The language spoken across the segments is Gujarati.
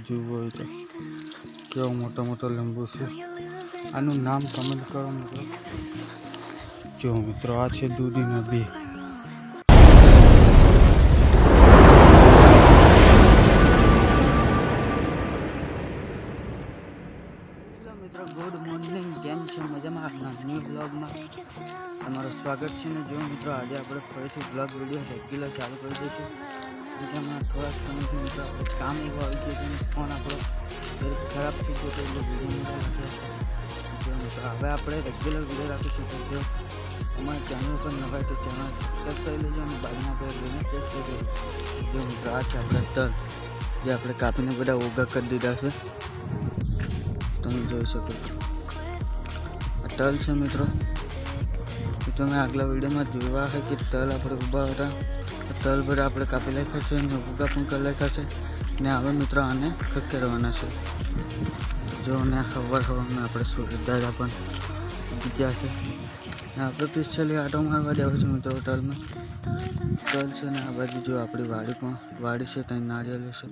જોવું હોય તો કેવો મોટો મોટો લીંબુ છે. આનું નામ કમેન્ટ કરો મિત્રો. જો મિત્રો આ છે દૂધીના બી. મિત્રો ગુડ મોર્નિંગ, કેમ છે? મજામાં? આપણા ન્યૂ બ્લોગમાં તમારું સ્વાગત છે. ને જો મિત્રો આજે આપણે ફરીથી બ્લોગ વિડીયો રેગ્યુલર ચાલુ કરી દઈશું. જેમાં થોડાક સમયથી મિત્રો આપણે કામ એવું આવી ગયું છે. ફોન આપણો ખરાબ થઈ ગયો એટલે વિડીયો જો મિત્રો હવે આપણે રેગ્યુલર વિડીયો રાખીશું. તો જો અમારી ચેનલ પર નવાય તો ચેનલ સબસ્ક્રાઈબ કરી લેજો અને બાજુમાં આપણે લઈને પ્રેસ કરી દેજો. જો મિત્રો આ છે આપણા તલ, જે આપણે કાપીને બધા ઓગા કરી દીધા છે. તમે જોઈ શકો છો આ તલ છે મિત્રો. તમે આગલા વિડીયોમાં જોવા છે કે તલ આપણે ઊભા હતા. તલ બધા આપણે કાપી નાખ્યા છે અને ઊભા પણ કરી નાખ્યા છે. ને હવે મિત્રો આને ખખેરવાના છે. જો ને હવામાં આપણે સૂર્યદાદા પણ બીજા છે. ને આપણે પિસ્તેલી આટો મારવા દેવા છે મિત્રો તલમાં. તલ છે ને આ બાજુ જો આપણી વાડી છે, ત્યાં નારિયેળ છે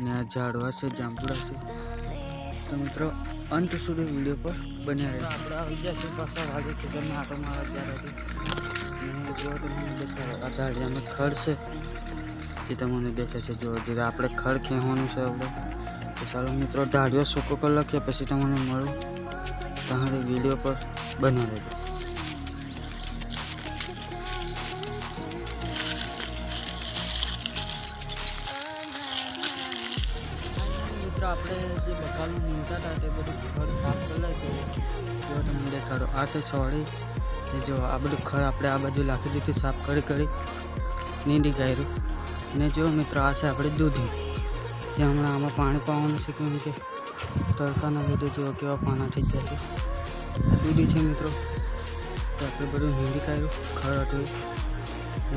ને આ ઝાડવા છે, જાંબુડા છે. તો મિત્રો અંત સુધી વિડીયો પર બન્યા રહે. આપણે આવી ગયા છીએ પાછા વાગે ખેતરમાં આટો મારવા ત્યારે જો તમને દેખાય આ ધાડિયામાં ખડ છે જે તમને દેખાય છે. જો ધીરે આપણે ખડ ખેવાનું છે આપણે. તો ચાલો મિત્રો ધાડિયો સૂકો કરી લખીએ, પછી તમને મળું તમારી વિડીયો પર બન્યા રહેજો. આપણે જે બકાલું નીંદતા હતા તે બધું ખડ સાફ કરી નાખ્યું. જો તમને દેખાડો આ છે સોળી. જો આ બધું ખડ આપણે આ બાજુ નાખી દીધું, સાફ કરી નીંદી કાઢ્યું. ને જો મિત્રો આ છે આપણે દૂધી, જે હમણાં આમાં પાણી પાવાનું છે કેમ કે તડકાના લીધે જો કેવા પાના થઈ ગયા છે. આ દૂધી છે મિત્રો. તો આપણે બધું નીંદી કાઢ્યું, ખડ હતું.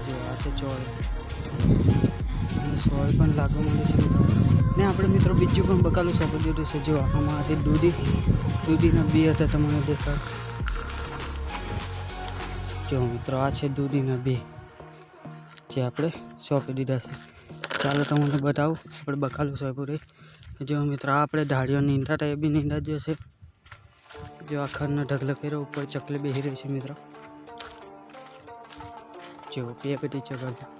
જો આ છે ચોળી અને સોળી પણ લાગવા માંડી છે મિત્રો. ને આપણે મિત્રો બીજું પણ બકાલું સોંપી દીધું છે. જો આમાંથી દૂધીના બી હતા, તમને દેખાય. જો મિત્રો આ છે દૂધીના બી જે આપણે સોંપી દીધા છે. ચાલો તમને બતાવું આપણે બકાલું સોંપ્યું રહી. જો મિત્રો આ આપણે ધાડીઓ નીંદતા હતા એ બી નીંદા જ છે. જો આ ખડનો ઢગલો કર્યો, ઉપર ચકલી બેસી રહી છે મિત્રો. જો બે બધી ચકલી.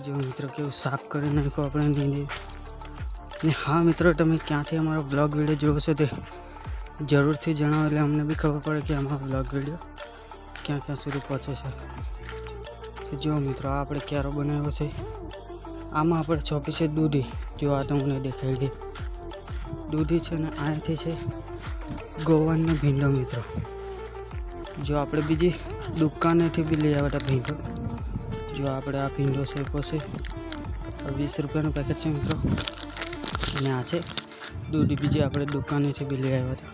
જો મિત્રો કેવું સાફ કરી નાખ્યું આપણે નીંદી. ને હા મિત્રો તમે ક્યાંથી અમારો બ્લોગ વિડીયો જોવો છો તે જરૂરથી જણાવો, એટલે અમને બી ખબર પડે કે અમારો બ્લોગ વિડીયો ક્યાં સુધી પહોંચે છે. તો જો મિત્રો આ આપણે ક્યારો બનાવ્યો છે. આમાં આપણે છોપી છે દૂધી. જો આ તમને દેખાઈ ગઈ દૂધી છે ને અહીંથી છે ગોવાનનો ભીંડો મિત્રો. જો આપણે બીજી દુકાનેથી બી લઈ આવ્યા હતા ભીંડો. જો આપણે આ ભીંડો સોંપ્યો છે, 20 રૂપિયાનું પેકેટ છે મિત્રો. અને આ છે દૂધી, બીજી આપણે દુકાનેથી બી લઈ આવ્યા હતા,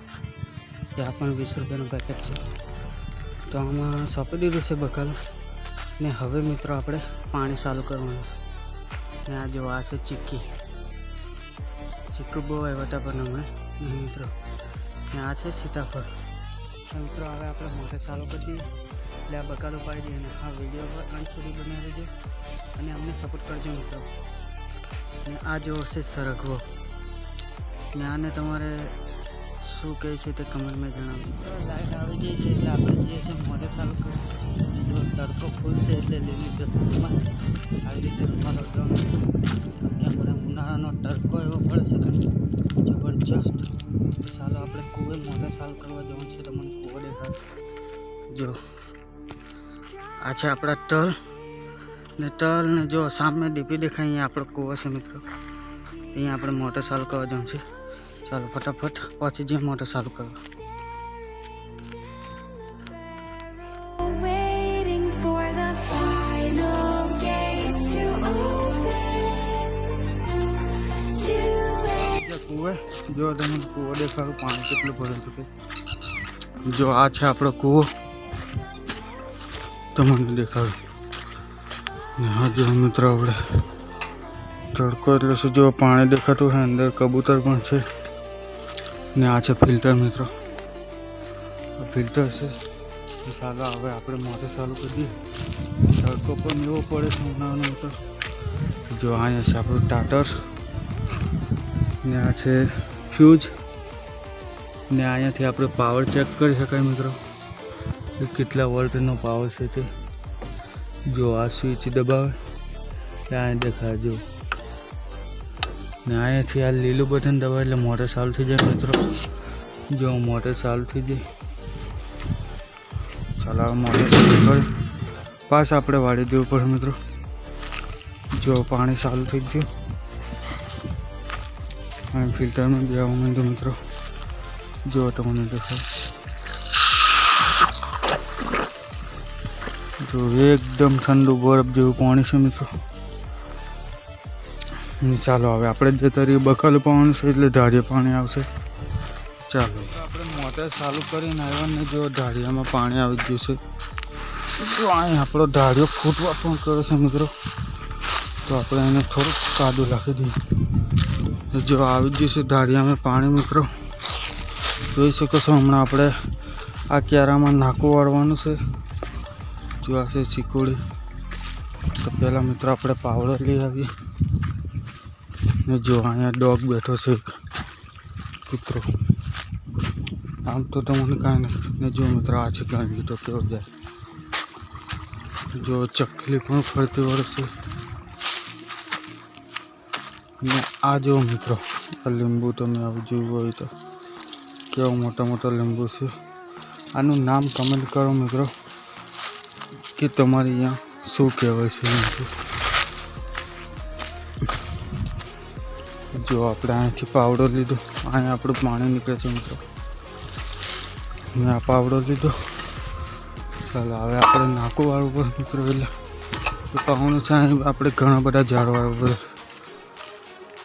ત્યાં પણ 20 રૂપિયાનું પેકેટ છે. તો આમાં સોંપી દીધું છે બકાલું. ને હવે મિત્રો આપણે પાણી ચાલુ કરવાનું. ને આ જો આ છે ચીકુ બહુ આવ્યા હતા પણ હમણાં નહીં મિત્રો. ને આ છે સીતાફળ. મિત્રો હવે આપણે મોટે ચાલુ કરી દઈએ એટલે આ બકાલું પાડી દઈએ. અને આ વિડીયો પર અંત સુધી બન્યા રહેજો અને અમને સપોર્ટ કરજો મિત્રો. ને આ જેવો છે સરગવો. ને આને તમારે શું કહે છે તે કમેન્ટમાં જણાવો. લાઈટ આવી ગઈ છે એટલે આપણે જે છે મોટે ચાલુ કરીએ. તડકો ફૂલ છે એટલે લીલી પેપરમાં આવી રીતે રૂમાલો આપણે ઉનાળાનો તડકો એવો પડે છે ને જબરજસ્ત. ચાલો આપણે કૂવે મોટે ચાલુ કરવા જવું છે. તો મને કૂવો દેખાય. જો આ છે આપણા તલ ને જો સામે ડીપી દેખાય, અહીંયા આપણો કૂવો છે મિત્રો. અહીંયા આપણે મોટર ચાલુ કરવા જવું છે. ચાલો ફટાફટ પછી જે મોટર ચાલુ કરવા. કૂવો જો તમને કૂવો દેખાડું, પાણી કેટલું ભરેલું છે. જો આ છે આપણો કૂવો, તમને દેખાડું. હા જો મિત્રો આપણે તડકો એટલે શું જો પાણી દેખાતું છે, અંદર કબૂતર પણ છે. ને આ છે ફિલ્ટર મિત્રો, ફિલ્ટર છે. ચાલો હવે આપણે મોટર ચાલુ કરી દઈએ. તડકો પણ એવો પડે છે ઉનાળાનો મિત્રો, જો અહીંયા છે આપણું ટાટર ને આ છે ફ્યુઝ ને અહીંયાથી આપણે પાવર ચેક કરી શકાય મિત્રો કે કેટલા વોલ્ટનો પાવર છે તે જો આ સ્વિચ દબાવે ત્યાં દેખાય જો ને અહીંયાથી આ લીલું બટન દબાવે એટલે મોટર ચાલુ થઈ જાય મિત્રો જો મોટર ચાલુ થઈ જાય ચાલો મોટર ચાલુ કરી પાસ આપણે વાળી દેવું પડે મિત્રો જો પાણી ચાલુ થઈ ગયું અને ફિલ્ટરમાં બી આવવા માંડ્યું મિત્રો જો તમને દેખાય જો એકદમ ઠંડુ બરફ જેવું પાણી છે મિત્રો ચાલો હવે આપણે જતા રહીએ બકાલું પાવાનું છે એટલે ઢાળિયા પાણી આવશે ચાલો આપણે મોટર ચાલુ કરીને આવ્યા ને જો ઢાળિયામાં પાણી આવી ગયું છે તો અહીં આપણો ઢાળિયો ફૂટવા પણ કરે છે મિત્રો તો આપણે એને થોડુંક કાદું નાખી દઈએ જો આવી ગયું છે ઢાળિયામાં પાણી મિત્રો જોઈ શકો છો હમણાં આપણે આ ક્યારામાં નાકું વાળવાનું છે જો આ છે ચીકોડી તો પહેલાં મિત્રો આપણે પાવડો લઈ આવીએ ને જો અહીંયા ડોગ બેઠો છે કૂતરો આમ તો તમને કાંઈ નથી ને જો મિત્રો આ છે ગાંઠીટો કેવો જાય જો ચકલી પણ ફરતી વળે છે ને આ જો મિત્રો આ લીંબુ તમે આવું જોયું હોય તો કેવો મોટા મોટા લીંબુ છે આનું નામ કમેન્ટ કરો મિત્રો કે તમારે અહીંયા શું કહેવાય છે મિત્રો જો આપણે અહીંથી પાવડો લીધો અહીંયા આપણું પાણી નીકળે છે મિત્રો મેં આ પાવડો લીધો ચાલો હવે આપણે નાકું વાળવું પડે મિત્રો એટલે પાવાનું છે આપણે ઘણા બધા ઝાડ વાળવું પડે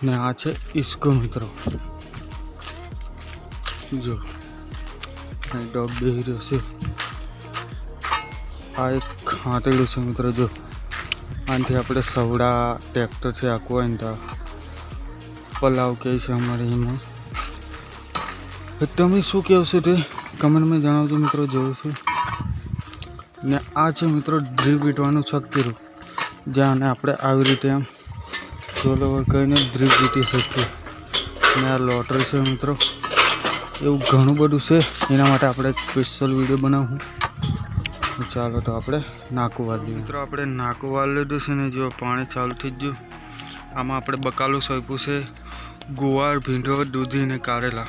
ને આ છે ઈસકો મિત્રો જો અહીં ડોગ બેસી રહ્યો છે આ એક હાથેડું છે મિત્રો જો આનાથી આપણે સવડા ટ્રેક્ટર છે આખું હોય ને તો પલાવ કહે છે અમારે એમાં તમે શું કહેશો તે કમેન્ટમાં જણાવજો મિત્રો જોયું છે ને આ છે મિત્રો ડ્રીપ વીટવાનું છત્તીરું જ્યાં આપણે આવી રીતે આમ સોલોવર કહીને ડ્રીપ વીટી શકીએ ને આ લોટરી છે મિત્રો એવું ઘણું બધું છે એના માટે આપણે એક સ્પેશિયલ વિડીયો બનાવું ચાલો તો આપણે નાકું વાળી મિત્રો આપણે નાકું વાળી લીધું છે ને જો પાણી ચાલુ થઈ ગયું આમાં આપણે બકાલું સોંપ્યું છે ગુવાર ભીંડો દૂધી ને કારેલા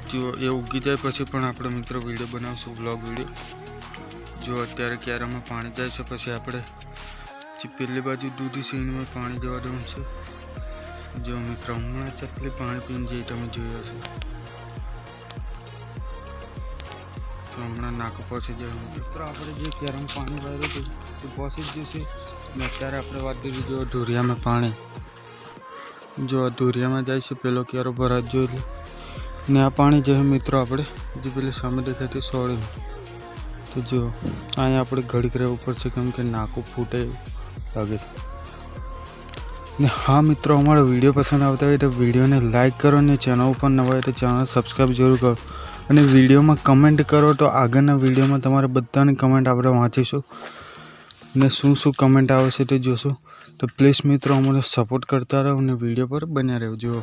જો એ ઉગી જાય પછી પણ આપણે મિત્રો વિડીયો બનાવશું વ્લોગ વિડીયો જો અત્યારે ક્યારામાં પાણી જાય છે પછી આપણે જે પેલી બાજુ દૂધી છે એમાં પાણી જવા દેવાનું છે જો મિત્રો હમણાં ચકલી પાણી પીને જઈ તમે જોયો હશે તો હમણાં નાકું પહોંચી જાય મિત્રો આપણે જે ક્યારામાં પાણી વાળ્યું હતું એ પહોંચી જ જશે ને અત્યારે આપણે વાત કરી જો ધોરિયામાં પાણી જો ધોરિયામાં જાય છે પેલો ક્યારો ભરાત જોઈ ને આ પાણી જે મિત્રો આપણે જે પેલી સામે દેખાતી સોળી તો જો અહીંયા આપણે ઘડીક રહેવું પડશે કેમ કે નાકું ફૂટે લાગે છે ને હા મિત્રો અમારો વિડીયો પસંદ આવતા હોય તો વિડીયોને લાઇક કરો ને ચેનલ ઉપર નવા હોય તો ચેનલ સબસ્ક્રાઈબ જરૂર કરો અને વિડીયોમાં કમેન્ટ કરો તો આગળના વિડીયોમાં તમારે બધાની કમેન્ટ આપણે વાંચીશું ને શું શું કમેન્ટ આવે છે તે જોશું તો પ્લીઝ મિત્રો અમને સપોર્ટ કરતા રહો અને વિડીયો પર બન્યા રહેજો જો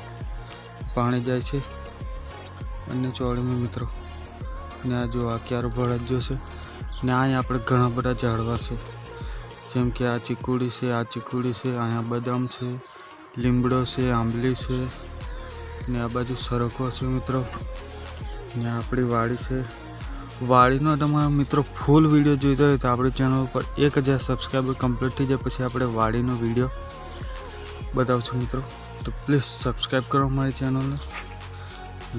પાણી જાય છે અને ચોળીમાં મિત્રો ને આ જો આ ક્યારો ભરાત જોશે ને અહીંયા આપણે ઘણા બધા ઝાડવા છે જેમ કે આ ચીકુડી છે આ ચીકુડી છે અહીંયા બદામ છે લીમડો છે આંબલી છે ને આ બાજુ સરકો છે મિત્રો ને આપણી વાડી છે વાડીનો તમારા મિત્રો ફૂલ વિડીયો જોઈતો હોય તો આપણી ચેનલ ઉપર 1000 સબસ્ક્રાઈબર કમ્પ્લીટ થઈ જાય પછી આપણે વાડીનો વિડીયો બતાવશું મિત્રો તો પ્લીઝ સબસ્ક્રાઈબ કરો મારી ચેનલને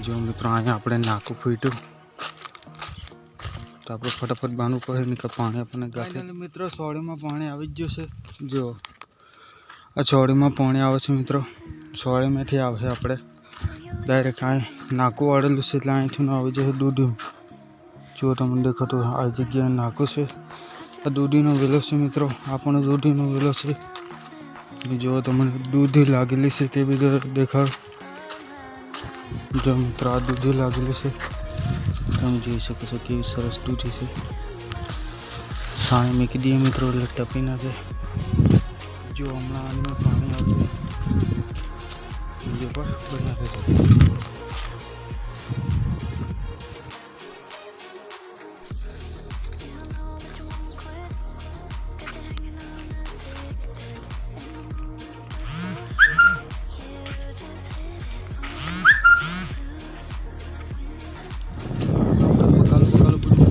જો મિત્રો અહીંયા આપણે નાકું ફૂટ્યું તો આપણે ફટાફટ બાંધવું પડે નહીં કે પાણી આપણને ગાંઠે મિત્રો સોળીમાં પાણી આવી જ જશે જો આ સોળીમાં પાણી આવે છે મિત્રો સોળીમાંથી આવશે આપણે ડાયરેક્ટ અહીં નાકું વાળેલું છે એટલે અહીંથી આવી જશે દૂધી જો તમને દેખાતું આ જગ્યાએ નાકું છે આ દૂધીનો વેલો છે મિત્રો આ પણ દૂધીનો વેલો છે જો તમને દૂધી લાગેલી છે તે બી દેખાડ જો મિત્રો આ દૂધી લાગેલી છે તમે જોઈ શકો છો કેવી સરસ દૂધી છે સાણે મૂકી દઈએ મિત્રો એટલે ટપી નાખે જો હમણાં આનું પાણી આવતું વિડીયો પર બનાવે છે.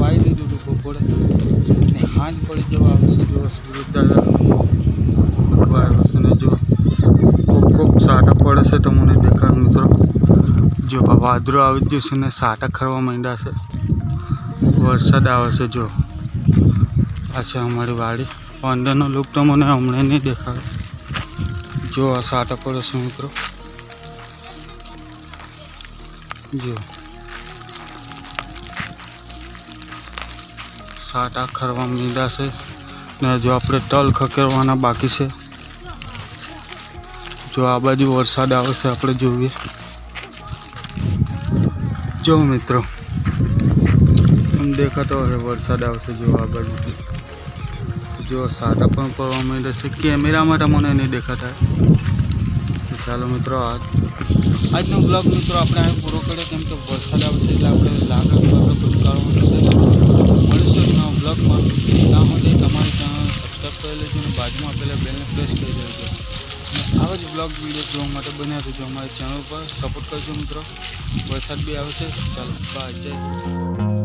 પાઈ દીધું હતું બપોરે ને હાંજ પડી જવા આવશે. જો સૂરજ દાદા ને જો ખૂબ સાટા પડે છે તો મને દેખાડ મિત્રો. જો આ વાદળો આવી ગયું છે ને સાટા ખરવા માંડ્યા છે, વરસાદ આવે છે. જો આ છે અમારી વાડી. અંદરનો લુક તો મને હમણાં નહીં દેખાડે. જો આ સાટા પડે છે મિત્રો. જો સાટા ખરવા માંડ્યા છે ને જો આપણે તલ ખકેરવાના બાકી છે. જો આ બાજુ વરસાદ આવે છે, આપણે જોઈએ. જો મિત્રો એમ દેખાતો હવે વરસાદ આવશે. જો આ બાજુથી જો સાટા પણ પડવા માંડ્યા છે. કેમેરામાં તો મને નહીં દેખાતા. ચાલો મિત્રો આજનો બ્લોગ મિત્રો આપણે અહીં પૂરો કરીએ, કેમ કે વરસાદ આવશે એટલે આપણે લાકડ બધું કાઢવાનું છે. મળીશું નવા બ્લોગમાં. ત્યાં સુધી તમારી ચેનલ સબસ્ક્રાઈબ કરી લેજો અને બાજુમાં આપેલા બેલને પ્રેસ કરી દેજો. આવા જ બ્લોગ વિડીયો જોવા માટે બન્યા રહેજો. અમારી ચેનલ પર સપોર્ટ કરજો મિત્રો. વરસાદ બી આવશે. ચાલો બાય, જય.